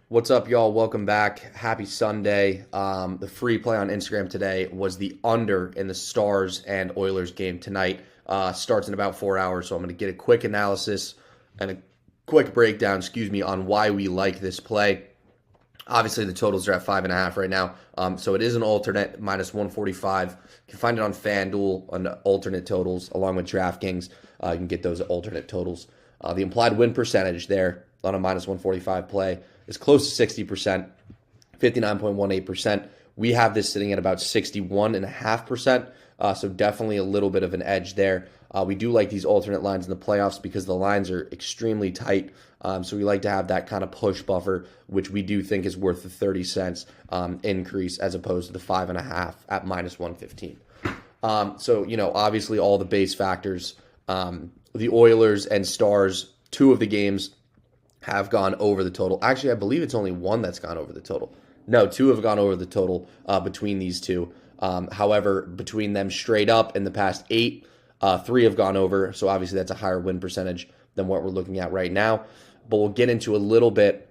What's up, y'all? Welcome back. Happy Sunday. The free play on Instagram today was the under in the Stars and Oilers game tonight. Starts in about 4 hours, so I'm going to get a quick analysis and a quick breakdown, on why we like this play. Obviously, the totals are at 5.5 right now, so it is an alternate minus 145. You can find it on FanDuel on alternate totals along with DraftKings. You can get those alternate totals. The implied win percentage there on a minus 145 play is close to 60%, 59.18%. We have this sitting at about 61.5%, so definitely a little bit of an edge there. We do like these alternate lines in the playoffs because the lines are extremely tight. So we like to have that kind of push buffer, which we do think is worth the 30 cents increase as opposed to the 5.5 at minus 115. Obviously all the base factors, the Oilers and Stars, two of the games have gone over the total. Actually, I believe it's only one that's gone over the total. No, two have gone over the total between these two. However, between them straight up in the past 8, 3 have gone over. So obviously that's a higher win percentage than what we're looking at right now. But we'll get into a little bit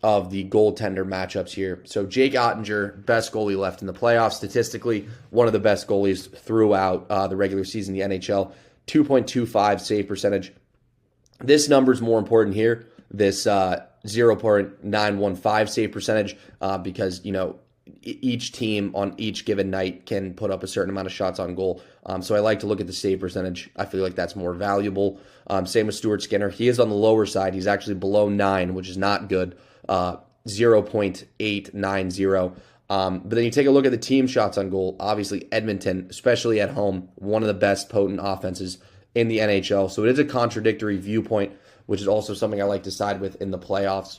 of the goaltender matchups here. So Jake Ottinger, best goalie left in the playoffs. Statistically, one of the best goalies throughout the regular season in the NHL. 2.25 save percentage. This number is more important here. This 0.915 save percentage because, each team on each given night can put up a certain amount of shots on goal. So I like to look at the save percentage. I feel like that's more valuable. Same with Stuart Skinner. He is on the lower side. He's actually below 9, which is not good. 0.890. But then you take a look at the team shots on goal. Obviously, Edmonton, especially at home, one of the best potent offenses in the NHL. So it is a contradictory viewpoint, which is also something I like to side with in the playoffs,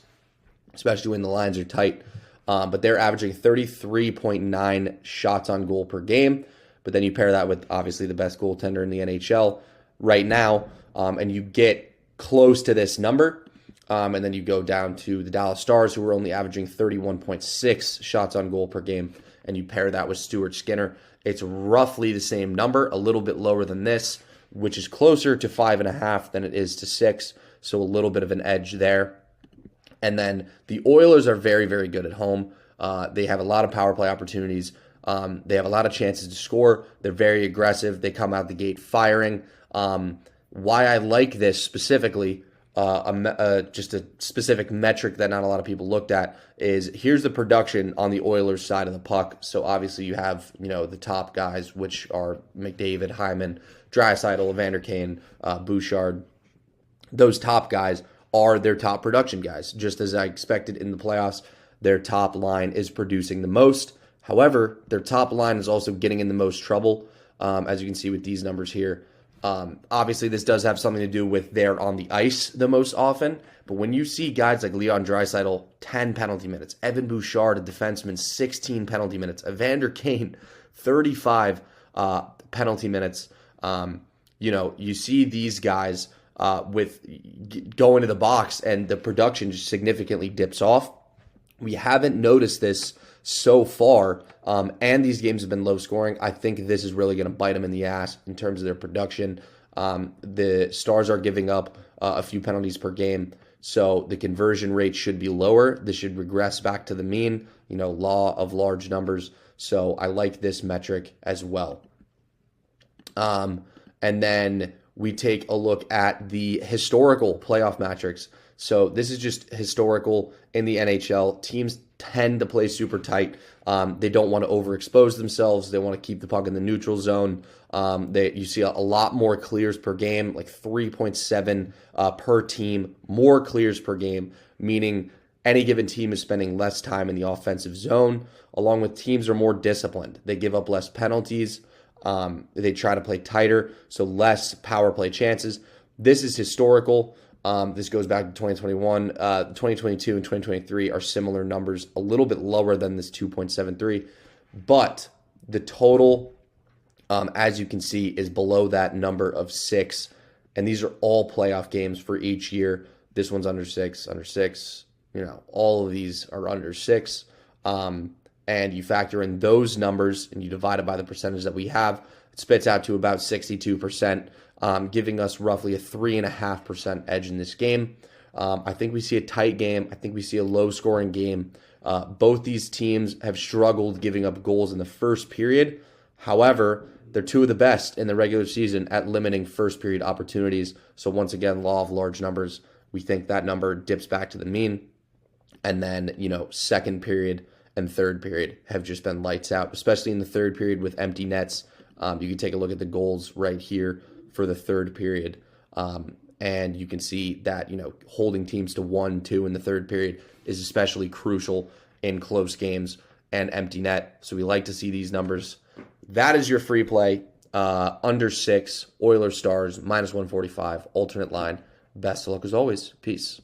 especially when the lines are tight. But they're averaging 33.9 shots on goal per game. But then you pair that with, obviously, the best goaltender in the NHL right now, and you get close to this number. And then you go down to the Dallas Stars, who are only averaging 31.6 shots on goal per game, and you pair that with Stuart Skinner. It's roughly the same number, a little bit lower than this, which is closer to 5.5 than it is to 6. So a little bit of an edge there. And then the Oilers are very, very good at home. They have a lot of power play opportunities. They have a lot of chances to score. They're very aggressive. They come out the gate firing. Why I like this specifically, just a specific metric that not a lot of people looked at, is here's the production on the Oilers side of the puck. So obviously you have, the top guys, which are McDavid, Hyman, Draisaitl, Evander Kane, Bouchard. Those top guys are their top production guys. Just as I expected in the playoffs, their top line is producing the most. However, their top line is also getting in the most trouble, as you can see with these numbers here. Obviously, this does have something to do with they're on the ice the most often. But when you see guys like Leon Draisaitl, 10 penalty minutes, Evan Bouchard, a defenseman, 16 penalty minutes, Evander Kane, 35 penalty minutes, you see these guys with going to the box and the production just significantly dips off. We haven't noticed this so far, and these games have been low scoring. I think this is really going to bite them in the ass in terms of their production. The Stars are giving up a few penalties per game, so the conversion rate should be lower. This should regress back to the mean, law of large numbers. So I like this metric as well. And then we take a look at the historical playoff metrics. So this is just historical in the NHL. Teams tend to play super tight. They don't want to overexpose themselves. They want to keep the puck in the neutral zone. You see a lot more clears per game, like 3.7 per team, more clears per game, meaning any given team is spending less time in the offensive zone, along with teams are more disciplined. They give up less penalties. They try to play tighter, so less power play chances. This is historical. This goes back to 2021. 2022 and 2023 are similar numbers, a little bit lower than this 2.73. But the total, as you can see, is below that number of 6. And these are all playoff games for each year. This one's under 6. All of these are under 6. And you factor in those numbers and you divide it by the percentage that we have, it spits out to about 62%, giving us roughly a 3.5% edge in this game. I think we see a tight game. I think we see a low-scoring game. Both these teams have struggled giving up goals in the first period. However, they're two of the best in the regular season at limiting first period opportunities. So once again, law of large numbers, we think that number dips back to the mean. And then, second period and third period have just been lights out, especially in the third period with empty nets. You can take a look at the goals right here for the third period. And you can see that, holding teams to 1-2 in the third period is especially crucial in close games and empty net. So we like to see these numbers. That is your free play. Under 6, Oilers Stars, -145, alternate line. Best of luck as always. Peace.